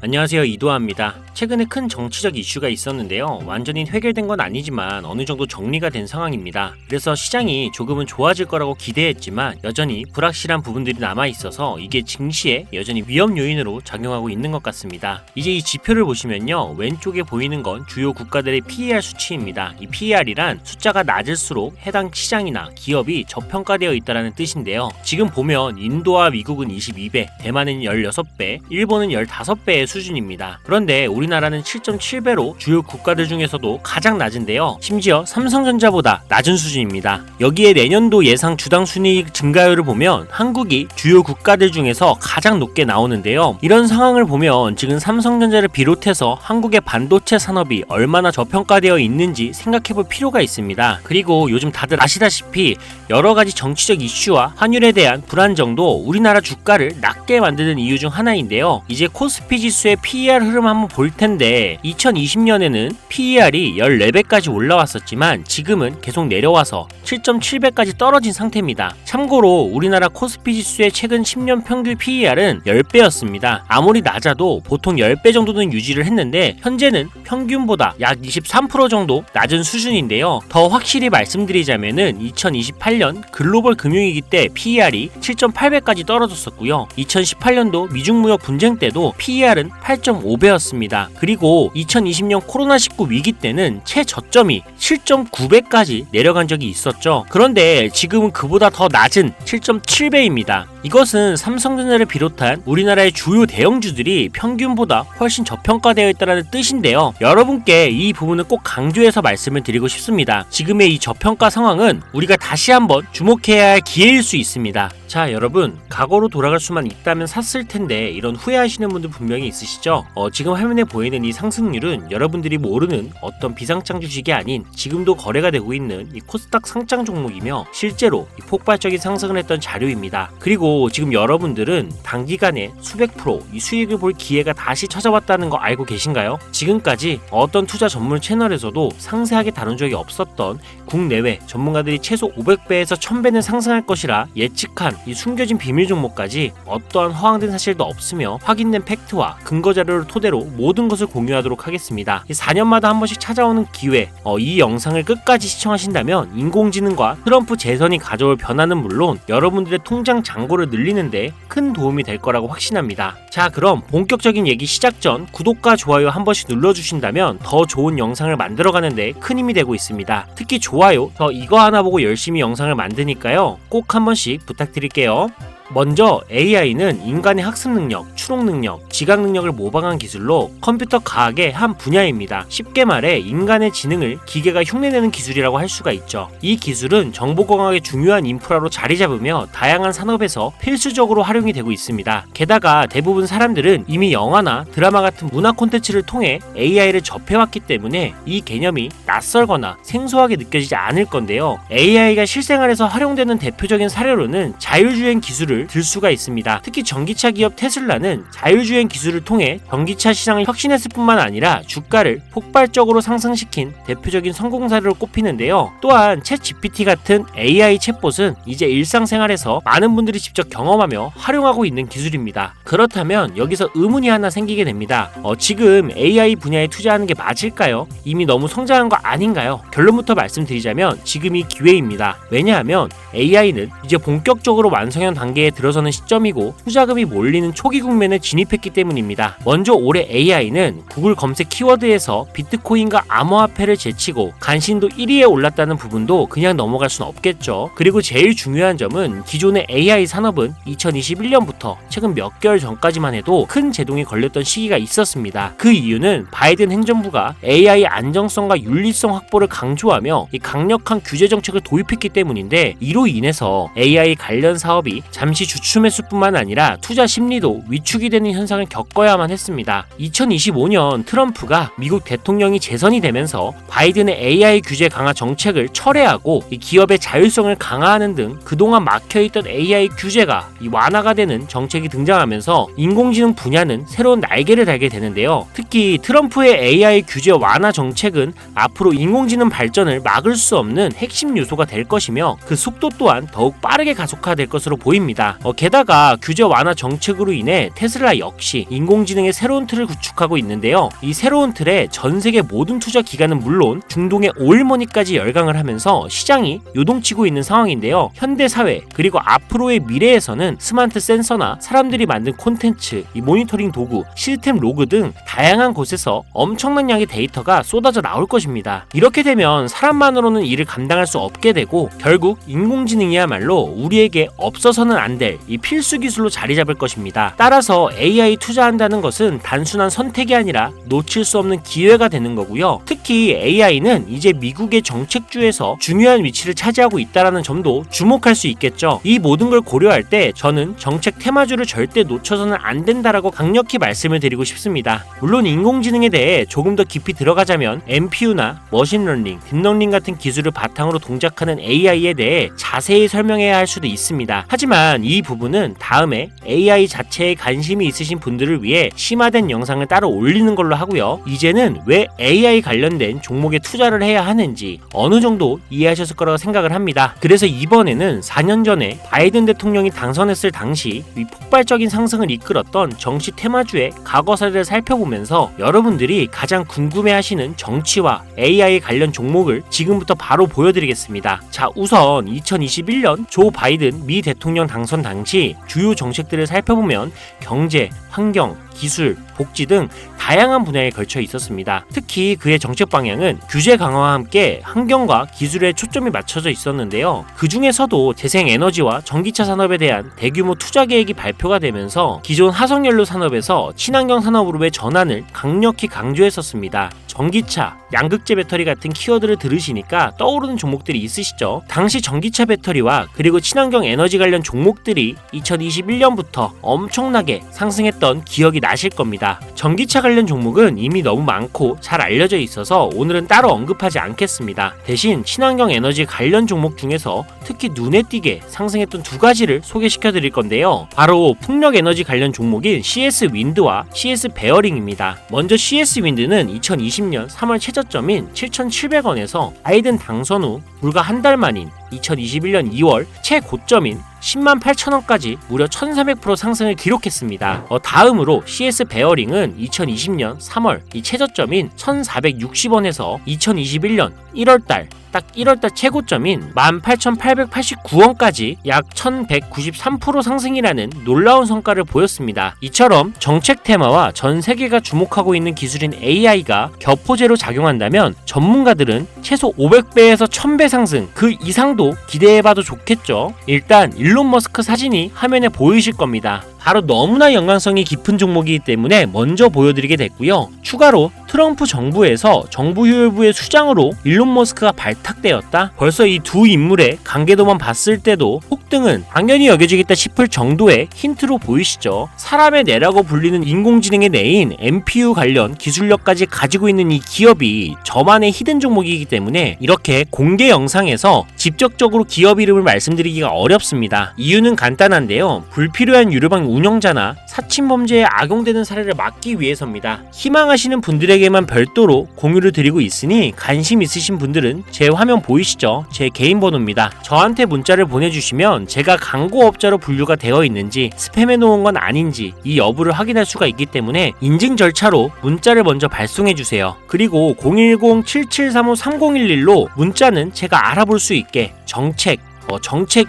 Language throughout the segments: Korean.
안녕하세요, 이도하입니다. 최근에 큰 정치적 이슈가 있었는데요. 완전히 해결된 건 아니지만 어느 정도 정리가 된 상황입니다. 그래서 시장이 조금은 좋아질 거라고 기대했지만 여전히 불확실한 부분들이 남아있어서 이게 증시에 여전히 위험 요인으로 작용하고 있는 것 같습니다. 이제 이 지표를 보시면요, 왼쪽에 보이는 건 주요 국가들의 PER 수치입니다. 이 PER이란 숫자가 낮을수록 해당 시장이나 기업이 저평가되어 있다는 뜻인데요. 지금 보면 인도와 미국은 22배, 대만은 16배, 일본은 15배의 수준입니다. 그런데 우리나라는 7.7배로 주요 국가들 중에서도 가장 낮은데요. 심지어 삼성전자보다 낮은 수준입니다. 여기에 내년도 예상 주당 순이익 증가율을 보면 한국이 주요 국가들 중에서 가장 높게 나오는데요. 이런 상황을 보면 지금 삼성전자를 비롯해서 한국의 반도체 산업이 얼마나 저평가되어 있는지 생각해볼 필요가 있습니다. 그리고 요즘 다들 아시다시피 여러 가지 정치적 이슈와 환율에 대한 불안정도 우리나라 주가를 낮게 만드는 이유 중 하나인데요. 이제 코스피 지수의 PER 흐름 한번 볼 텐데 2020년에는 PER이 14배까지 올라왔었지만 지금은 계속 내려와서 7.7배까지 떨어진 상태입니다. 참고로 우리나라 코스피 지수의 최근 10년 평균 PER은 10배였습니다. 아무리 낮아도 보통 10배 정도는 유지를 했는데 현재는 평균보다 약 23% 정도 낮은 수준인데요. 더 확실히 말씀드리자면은 2028년 글로벌 금융위기 때 PER이 7.8배까지 떨어졌었고요. 2018년도 미중무역 분쟁 때도 PER은 8.5배였습니다. 그리고 2020년 코로나19 위기 때는 최저점이 7.9배까지 내려간 적이 있었죠. 그런데 지금은 그보다 더 낮은 7.7배입니다. 이것은 삼성전자를 비롯한 우리나라의 주요 대형주들이 평균보다 훨씬 저평가되어 있다는 뜻인데요. 여러분께 이 부분을 꼭 강조해서 말씀을 드리고 싶습니다. 지금의 이 저평가 상황은 우리가 다시 한번 주목해야 할 기회일 수 있습니다. 자, 여러분, 과거로 돌아갈 수만 있다면 샀을 텐데 이런 후회하시는 분들 분명히 있으시죠? 지금 화면에 보이는 이 상승률은 여러분들이 모르는 어떤 비상장 주식이 아닌 지금도 거래가 되고 있는 이 코스닥 상장 종목이며 실제로 이 폭발적인 상승을 했던 자료입니다. 그리고 지금 여러분들은 단기간에 수백 프로 이 수익을 볼 기회가 다시 찾아왔다는 거 알고 계신가요? 지금까지 어떤 투자 전문 채널에서도 상세하게 다룬 적이 없었던 국내외 전문가들이 최소 500배에서 1000배는 상승할 것이라 예측한 이 숨겨진 비밀 종목까지 어떠한 허황된 사실도 없으며 확인된 팩트와 근거 자료를 토대로 모든 것을 공유하도록 하겠습니다. 4년마다 한 번씩 찾아오는 기회, 이 영상을 끝까지 시청하신다면 인공지능과 트럼프 재선이 가져올 변화는 물론 여러분들의 통장 잔고를 늘리는데 큰 도움이 될 거라고 확신합니다. 자, 그럼 본격적인 얘기 시작 전 구독과 좋아요 한 번씩 눌러주신다면 더 좋은 영상을 만들어가는데 큰 힘이 되고 있습니다. 특히 좋아요, 저 이거 하나 보고 열심히 영상을 만드니까요, 꼭 한 번씩 부탁드릴게요. 먼저 AI는 인간의 학습 능력, 추론 능력, 지각 능력을 모방한 기술로 컴퓨터 과학의 한 분야입니다. 쉽게 말해 인간의 지능을 기계가 흉내내는 기술이라고 할 수가 있죠. 이 기술은 정보공학의 중요한 인프라로 자리 잡으며 다양한 산업에서 필수적으로 활용이 되고 있습니다. 게다가 대부분 사람들은 이미 영화나 드라마 같은 문화 콘텐츠를 통해 AI를 접해왔기 때문에 이 개념이 낯설거나 생소하게 느껴지지 않을 건데요. AI가 실생활에서 활용되는 대표적인 사례로는 자율주행 기술을 들 수가 있습니다. 특히 전기차 기업 테슬라는 자율주행 기술을 통해 전기차 시장을 혁신했을 뿐만 아니라 주가를 폭발적으로 상승시킨 대표적인 성공 사례로 꼽히는데요. 또한 챗GPT 같은 AI 챗봇은 이제 일상생활에서 많은 분들이 직접 경험하며 활용하고 있는 기술입니다. 그렇다면 여기서 의문이 하나 생기게 됩니다. 지금 AI 분야에 투자하는 게 맞을까요? 이미 너무 성장한 거 아닌가요? 결론부터 말씀드리자면 지금이 기회입니다. 왜냐하면 AI는 이제 본격적으로 완성형 단계에 들어서는 시점이고 투자금이 몰리는 초기 국면에 진입했기 때문입니다. 먼저 올해 AI는 구글 검색 키워드에서 비트코인과 암호화폐를 제치고 간신도 1위에 올랐다는 부분도 그냥 넘어갈 순 없겠죠. 그리고 제일 중요한 점은 기존의 AI 산업은 2021년부터 최근 몇 개월 전까지만 해도 큰 제동이 걸렸던 시기가 있었습니다. 그 이유는 바이든 행정부가 AI 안정성과 윤리성 확보를 강조하며 이 강력한 규제 정책을 도입했기 때문인데 이로 인해서 AI 관련 사업이 잠시 주춤했을 뿐만 아니라 투자 심리도 위축이 되는 현상을 겪어야만 했습니다. 2025년 트럼프가 미국 대통령이 재선이 되면서 바이든의 AI 규제 강화 정책을 철회하고 이 기업의 자율성을 강화하는 등 그동안 막혀있던 AI 규제가 완화가 되는 정책이 등장하면서 인공지능 분야는 새로운 날개를 달게 되는데요. 특히 트럼프의 AI 규제 완화 정책은 앞으로 인공지능 발전을 막을 수 없는 핵심 요소가 될 것이며 그 속도 또한 더욱 빠르게 가속화될 것으로 보입니다. 있습니다. 게다가 규제 완화 정책으로 인해 테슬라 역시 인공지능의 새로운 틀을 구축하고 있는데요. 이 새로운 틀에 전 세계 모든 투자 기관은 물론 중동의 오일머니까지 열강을 하면서 시장이 요동치고 있는 상황인데요. 현대 사회 그리고 앞으로의 미래에서는 스마트 센서나 사람들이 만든 콘텐츠, 이 모니터링 도구, 시스템 로그 등 다양한 곳에서 엄청난 양의 데이터가 쏟아져 나올 것입니다. 이렇게 되면 사람만으로는 이를 감당할 수 없게 되고 결국 인공지능이야말로 우리에게 없어서는 안 될 이 필수 기술로 자리 잡을 것입니다. 따라서 AI 투자한다는 것은 단순한 선택이 아니라 놓칠 수 없는 기회가 되는 거고요. 특히 AI는 이제 미국의 정책주에서 중요한 위치를 차지하고 있다는 점도 주목할 수 있겠죠. 이 모든 걸 고려할 때 저는 정책 테마주를 절대 놓쳐서는 안 된다라고 강력히 말씀을 드리고 싶습니다. 물론 인공지능에 대해 조금 더 깊이 들어가자면 NPU나 머신러닝, 딥러닝 같은 기술을 바탕으로 동작하는 AI에 대해 자세히 설명해야 할 수도 있습니다. 하지만 이 부분은 다음에 AI 자체에 관심이 있으신 분들을 위해 심화된 영상을 따로 올리는 걸로 하고요. 이제는 왜 AI 관련된 종목에 투자를 해야 하는지 어느 정도 이해하셨을 거라고 생각을 합니다. 그래서 이번에는 4년 전에 바이든 대통령이 당선했을 당시 이 폭발적인 상승을 이끌었던 정치 테마주의 과거 사례를 살펴보면서 여러분들이 가장 궁금해하시는 정치와 AI 관련 종목을 지금부터 바로 보여드리겠습니다. 자, 우선 2021년 조 바이든 미 대통령 당선 당시 주요 정책들을 살펴보면 경제, 환경, 기술, 복지 등 다양한 분야에 걸쳐 있었습니다. 특히 그의 정책 방향은 규제 강화와 함께 환경과 기술에 초점이 맞춰져 있었는데요. 그 중에서도 재생에너지와 전기차 산업에 대한 대규모 투자 계획이 발표가 되면서 기존 화석연료 산업에서 친환경 산업으로의 전환을 강력히 강조했었습니다. 전기차, 양극재 배터리 같은 키워드를 들으시니까 떠오르는 종목들이 있으시죠? 당시 전기차 배터리와 그리고 친환경 에너지 관련 종목들이 2021년부터 엄청나게 상승했던 기억이 나실 겁니다. 전기차 관련 종목은 이미 너무 많고 잘 알려져 있어서 오늘은 따로 언급하지 않겠습니다. 대신 친환경 에너지 관련 종목 중에서 특히 눈에 띄게 상승했던 두 가지를 소개시켜 드릴 건데요. 바로 풍력 에너지 관련 종목인 CS 윈드와 CS 베어링입니다. 먼저 CS 윈드는 2020년 3월 최저점인 7,700원에서 바이든 당선 후 불과 한 달 만인 2021년 2월 최고점인 108,000원까지 무려 1300% 상승을 기록했습니다. 다음으로 CS 베어링은 2020년 3월 이 최저점인 1460원에서 2021년 1월달 딱 1월달 최고점인 18,889원까지 약 1193% 상승이라는 놀라운 성과를 보였습니다. 이처럼 정책 테마와 전 세계가 주목하고 있는 기술인 AI가 격포제로 작용한다면 전문가들은 최소 500배에서 1000배 상승 그 이상도 기대해봐도 좋겠죠. 일단 일론 머스크 사진이 화면에 보이실 겁니다. 바로 너무나 연관성이 깊은 종목이기 때문에 먼저 보여드리게 됐고요. 추가로 트럼프 정부에서 정부효율부의 수장으로 일론 머스크가 발탁되었다? 벌써 이 두 인물의 관계도만 봤을 때도 폭등은 당연히 여겨지겠다 싶을 정도의 힌트로 보이시죠? 사람의 뇌라고 불리는 인공지능의 뇌인 NPU 관련 기술력까지 가지고 있는 이 기업이 저만의 히든 종목이기 때문에 이렇게 공개 영상에서 직접적으로 기업 이름을 말씀드리기가 어렵습니다. 이유는 간단한데요. 불필요한 유료방 운영자나 사칭범죄에 악용되는 사례를 막기 위해서입니다. 희망하시는 분들에게만 별도로 공유를 드리고 있으니 관심 있으신 분들은 제 화면 보이시죠? 제 개인 번호입니다. 저한테 문자를 보내주시면 제가 광고업자로 분류가 되어 있는지 스팸해 놓은 건 아닌지 이 여부를 확인할 수가 있기 때문에 인증 절차로 문자를 먼저 발송해주세요. 그리고 010-7735-3011로 문자는 제가 알아볼 수 있게 정책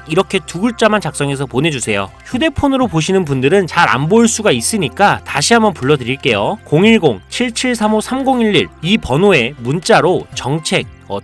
이렇게 두 글자만 작성해서 보내주세요. 휴대폰으로 보시는 분들은 잘 안 보일 수가 있으니까 다시 한번 불러드릴게요. 010-7735-3011 이 번호에 문자로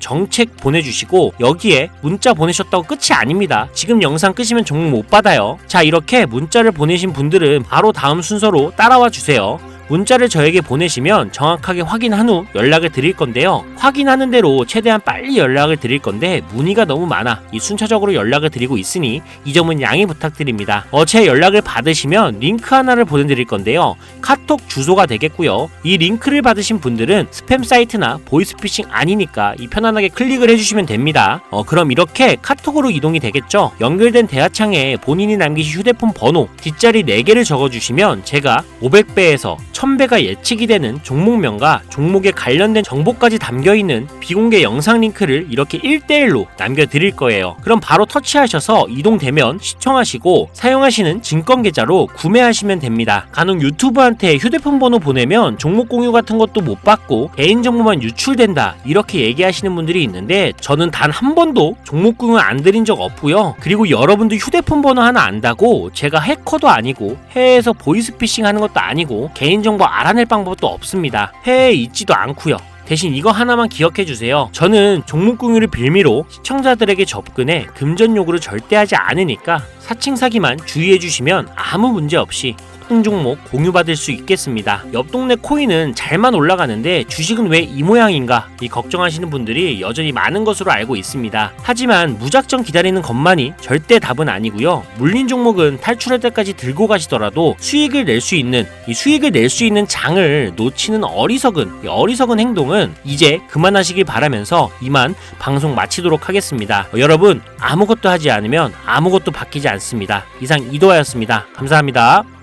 정책 보내주시고 여기에 문자 보내셨다고 끝이 아닙니다. 지금 영상 끄시면 종목 못 받아요. 자, 이렇게 문자를 보내신 분들은 바로 다음 순서로 따라와 주세요. 문자를 저에게 보내시면 정확하게 확인한 후 연락을 드릴 건데요. 확인하는 대로 최대한 빨리 연락을 드릴 건데 문의가 너무 많아 이 순차적으로 연락을 드리고 있으니 이 점은 양해 부탁드립니다. 제 연락을 받으시면 링크 하나를 보내드릴 건데요. 카톡 주소가 되겠고요. 이 링크를 받으신 분들은 스팸 사이트나 보이스피싱 아니니까 이 편안하게 클릭을 해주시면 됩니다. 그럼 이렇게 카톡으로 이동이 되겠죠. 연결된 대화창에 본인이 남기신 휴대폰 번호 뒷자리 4개를 적어주시면 제가 500배에서 1000배가 예측이 되는 종목명과 종목에 관련된 정보까지 담겨있는 비공개 영상 링크를 이렇게 1대1로 남겨드릴 거예요. 그럼 바로 터치하셔서 이동되면 시청하시고 사용하시는 증권계좌로 구매하시면 됩니다. 간혹 유튜브한테 휴대폰 번호 보내면 종목 공유 같은 것도 못 받고 개인정보만 유출된다 이렇게 얘기하시는 분들이 있는데 저는 단 한 번도 종목 공유 안 드린 적 없고요. 그리고 여러분들 휴대폰 번호 하나 안다고 제가 해커도 아니고 해외에서 보이스피싱 하는 것도 아니고 개인정보 알아낼 방법도 없습니다. 해외에 있지도 않고요. 대신 이거 하나만 기억해주세요. 저는 종목 공유를 빌미로 시청자들에게 접근해 금전 요구를 절대 하지 않으니까 사칭 사기만 주의해주시면 아무 문제 없이 특정 종목 공유받을 수 있겠습니다. 옆 동네 코인은 잘만 올라가는데 주식은 왜 이 모양인가 이 걱정하시는 분들이 여전히 많은 것으로 알고 있습니다. 하지만 무작정 기다리는 것만이 절대 답은 아니고요. 물린 종목은 탈출할 때까지 들고 가시더라도 수익을 낼 수 있는 장을 놓치는 어리석은 행동은 이제 그만하시길 바라면서 이만 방송 마치도록 하겠습니다. 여러분 아무것도 하지 않으면 아무것도 바뀌지 않습니다. 이상 이도하였습니다. 감사합니다.